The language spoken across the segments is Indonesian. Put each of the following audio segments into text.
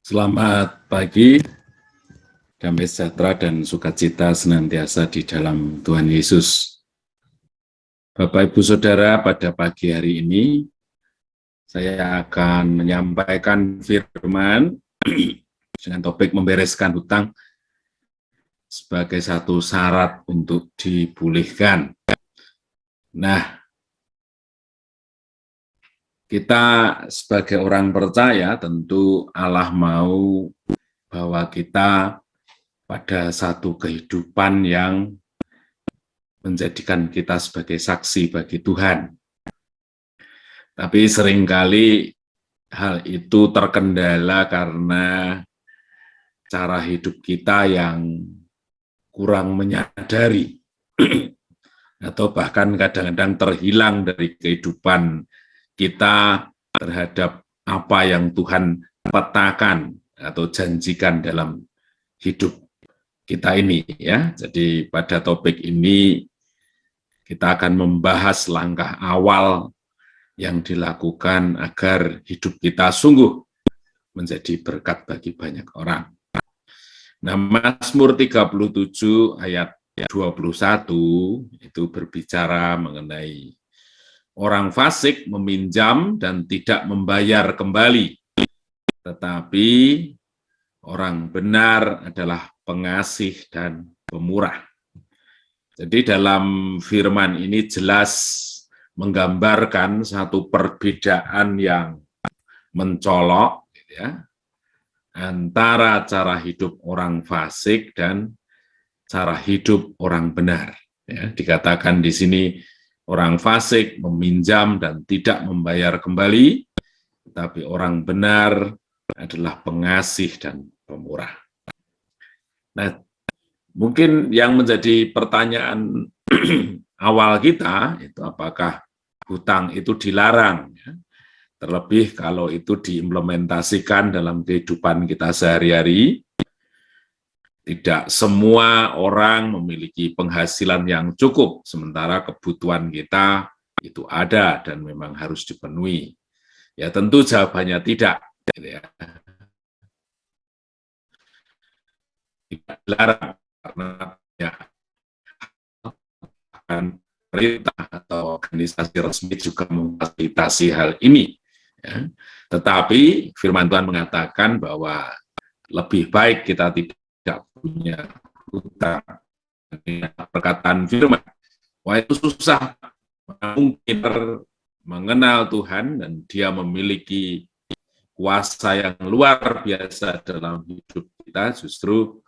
Selamat pagi, damai sejahtera dan sukacita senantiasa di dalam Tuhan Yesus. Bapak Ibu Saudara, pada pagi hari ini saya akan menyampaikan firman dengan topik membereskan hutang sebagai satu syarat untuk dipulihkan. Nah, kita sebagai orang percaya tentu Allah mau bahwa kita pada satu kehidupan yang menjadikan kita sebagai saksi bagi Tuhan. Tapi seringkali hal itu terkendala karena cara hidup kita yang kurang menyadari atau bahkan kadang-kadang terhilang dari kehidupan kita terhadap apa yang Tuhan petakan atau janjikan dalam hidup kita ini ya. Jadi pada topik ini kita akan membahas langkah awal yang dilakukan agar hidup kita sungguh menjadi berkat bagi banyak orang. Nah, Mazmur 37 ayat 21 itu berbicara mengenai orang fasik meminjam dan tidak membayar kembali, tetapi orang benar adalah pengasih dan pemurah. Jadi dalam firman ini jelas menggambarkan satu perbedaan yang mencolok gitu ya, antara cara hidup orang fasik dan cara hidup orang benar. Ya, dikatakan di sini orang fasik meminjam dan tidak membayar kembali, tetapi orang benar adalah pengasih dan pemurah. Nah, mungkin yang menjadi pertanyaan awal kita itu apakah hutang itu dilarang, ya? Terlebih kalau itu diimplementasikan dalam kehidupan kita sehari-hari. Tidak semua orang memiliki penghasilan yang cukup, sementara kebutuhan kita itu ada dan memang harus dipenuhi. Ya tentu jawabannya tidak, gitu ya. Tidak dilarang karena ya, pemerintah atau organisasi resmi juga memfasilitasi hal ini. Ya. Tetapi firman Tuhan mengatakan bahwa lebih baik kita tidak punya hutang. Perkataan firman, wah itu susah, mungkin mengenal Tuhan dan dia memiliki kuasa yang luar biasa dalam hidup kita, justru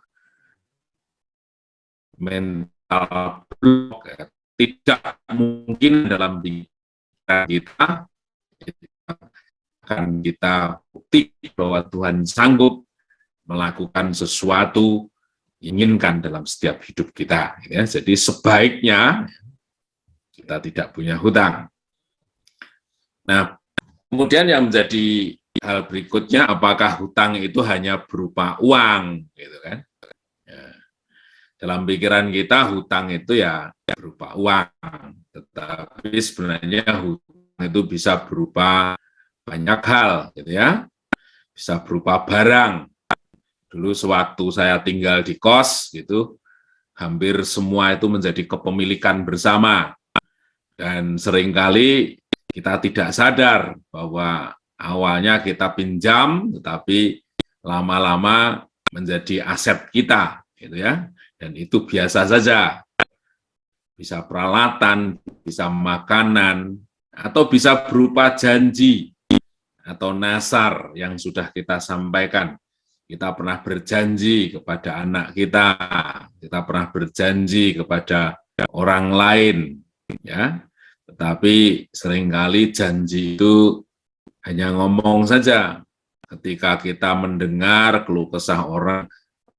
mental block ya, tidak mungkin dalam pikiran kita akan kita bukti bahwa Tuhan sanggup melakukan sesuatu inginkan dalam setiap hidup kita. Ya. Jadi sebaiknya kita tidak punya hutang. Nah, kemudian yang menjadi hal berikutnya, apakah hutang itu hanya berupa uang, gitu kan? Ya. Dalam pikiran kita hutang itu ya berupa uang, tetapi sebenarnya hutang itu bisa berupa banyak hal, gitu ya. Bisa berupa barang. Dulu sewaktu saya tinggal di kos, gitu, hampir semua itu menjadi kepemilikan bersama. Dan seringkali kita tidak sadar bahwa awalnya kita pinjam, tetapi lama-lama menjadi aset kita, gitu ya. Dan itu biasa saja. Bisa peralatan, bisa makanan, atau bisa berupa janji atau nasar yang sudah kita sampaikan. Kita pernah berjanji kepada anak kita pernah berjanji kepada orang lain, ya. Tetapi seringkali janji itu hanya ngomong saja. Ketika kita mendengar keluh kesah orang,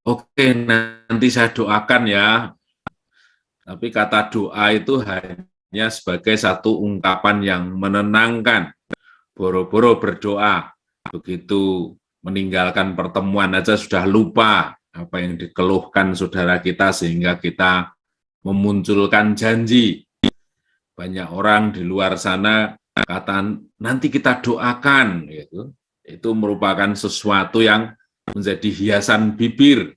oke, nanti saya doakan ya. Tapi kata doa itu hanya sebagai satu ungkapan yang menenangkan. Boro-boro berdoa, begitu meninggalkan pertemuan aja sudah lupa apa yang dikeluhkan saudara kita sehingga kita memunculkan janji. Banyak orang di luar sana kata nanti kita doakan, gitu. Itu merupakan sesuatu yang menjadi hiasan bibir.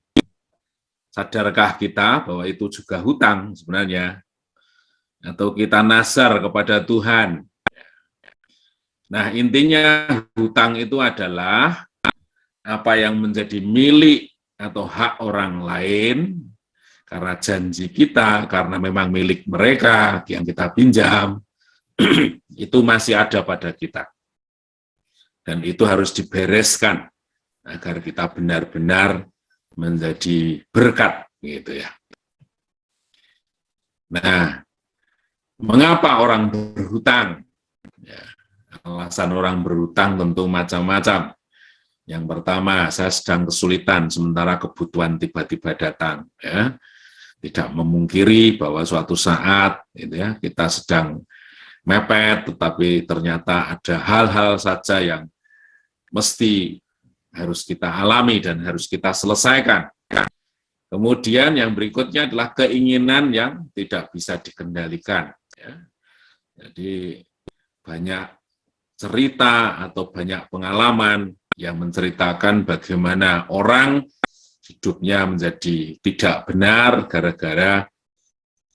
Sadarkah kita bahwa itu juga hutang sebenarnya? Atau kita nazar kepada Tuhan? Nah, intinya hutang itu adalah apa yang menjadi milik atau hak orang lain karena janji kita, karena memang milik mereka yang kita pinjam, itu masih ada pada kita. Dan itu harus dibereskan agar kita benar-benar menjadi berkat, gitu ya. Nah, mengapa orang berhutang? Ya, alasan orang berhutang tentu macam-macam. Yang pertama, saya sedang kesulitan sementara kebutuhan tiba-tiba datang. Ya, tidak memungkiri bahwa suatu saat, gitu ya, kita sedang mepet, tetapi ternyata ada hal-hal saja yang mesti harus kita alami dan harus kita selesaikan. Kemudian yang berikutnya adalah keinginan yang tidak bisa dikendalikan. Ya. Jadi banyak cerita atau banyak pengalaman yang menceritakan bagaimana orang hidupnya menjadi tidak benar gara-gara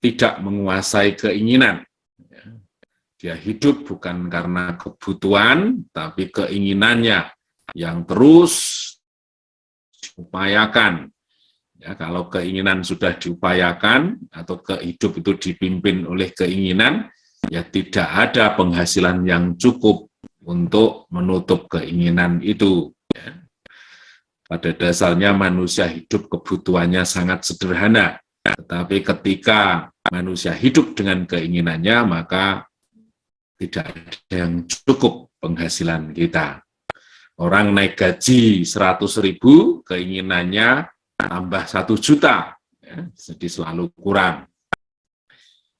tidak menguasai keinginan. Dia hidup bukan karena kebutuhan, tapi keinginannya yang terus diupayakan. Ya, kalau keinginan sudah diupayakan atau hidup itu dipimpin oleh keinginan, ya tidak ada penghasilan yang cukup untuk menutup keinginan itu. Ya. Pada dasarnya manusia hidup kebutuhannya sangat sederhana, tetapi ketika manusia hidup dengan keinginannya, maka tidak ada yang cukup penghasilan kita. Orang naik gaji 100.000, keinginannya tambah 1 juta, ya, jadi selalu kurang.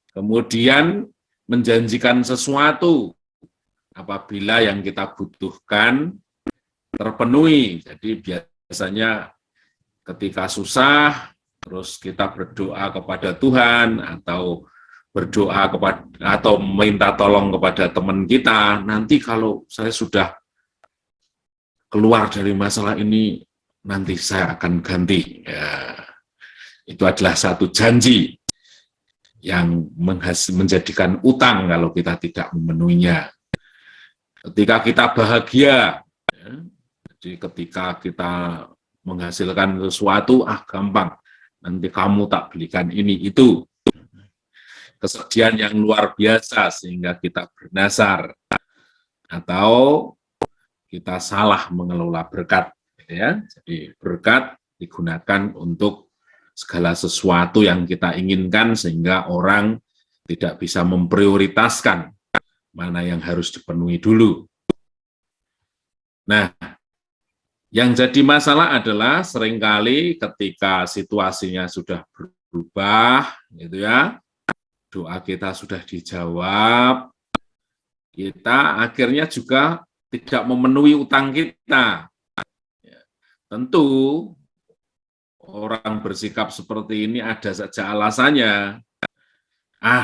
Kemudian menjanjikan sesuatu apabila yang kita butuhkan terpenuhi. Jadi biasanya ketika susah, terus kita berdoa kepada Tuhan atau berdoa kepada atau minta tolong kepada teman kita, nanti kalau saya sudah keluar dari masalah ini, nanti saya akan ganti. Ya, itu adalah satu janji yang menjadikan utang kalau kita tidak memenuhinya. Ketika kita bahagia, ya, jadi ketika kita menghasilkan sesuatu, gampang, nanti kamu tak belikan ini, itu. Kesedihan yang luar biasa sehingga kita bernasar. Atau kita salah mengelola berkat. Ya. Jadi berkat digunakan untuk segala sesuatu yang kita inginkan sehingga orang tidak bisa memprioritaskan mana yang harus dipenuhi dulu. Nah, yang jadi masalah adalah seringkali ketika situasinya sudah berubah, gitu ya, doa kita sudah dijawab, kita akhirnya juga tidak memenuhi utang kita. Ya, tentu orang bersikap seperti ini ada saja alasannya.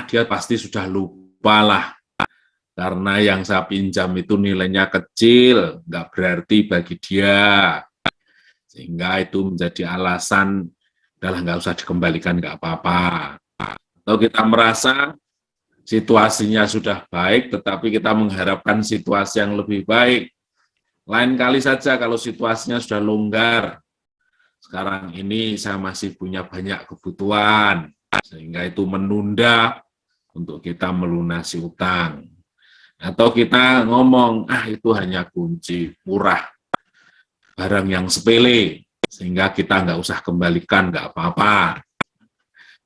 Dia pasti sudah lupa lah, karena yang saya pinjam itu nilainya kecil, nggak berarti bagi dia. Sehingga itu menjadi alasan, udahlah nggak usah dikembalikan, nggak apa-apa. Atau kita merasa situasinya sudah baik, tetapi kita mengharapkan situasi yang lebih baik. Lain kali saja kalau situasinya sudah longgar. Sekarang ini saya masih punya banyak kebutuhan, sehingga itu menunda untuk kita melunasi utang. Atau kita ngomong, itu hanya kunci murah, barang yang sepele, sehingga kita nggak usah kembalikan, nggak apa-apa.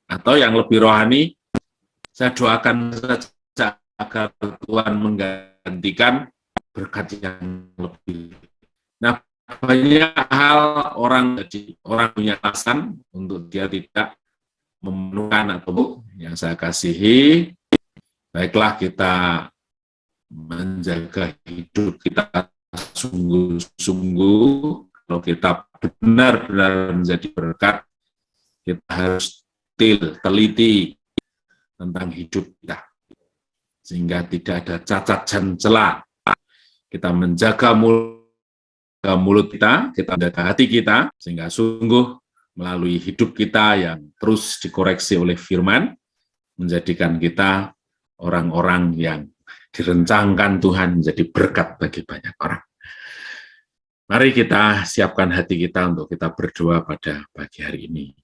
Atau yang lebih rohani, saya doakan saja agar Tuhan menggantikan berkat yang lebih. Nah, banyak hal orang punya alasan untuk dia tidak memenuhkan atau yang saya kasihi. Baiklah kita menjaga hidup kita sungguh-sungguh. Kalau kita benar-benar menjadi berkat, kita harus teliti tentang hidup kita, sehingga tidak ada cacat dan celah. Kita menjaga mulut ke mulut kita menjaga hati kita, sehingga sungguh melalui hidup kita yang terus dikoreksi oleh firman, menjadikan kita orang-orang yang direncangkan Tuhan menjadi berkat bagi banyak orang. Mari kita siapkan hati kita untuk kita berdoa pada pagi hari ini.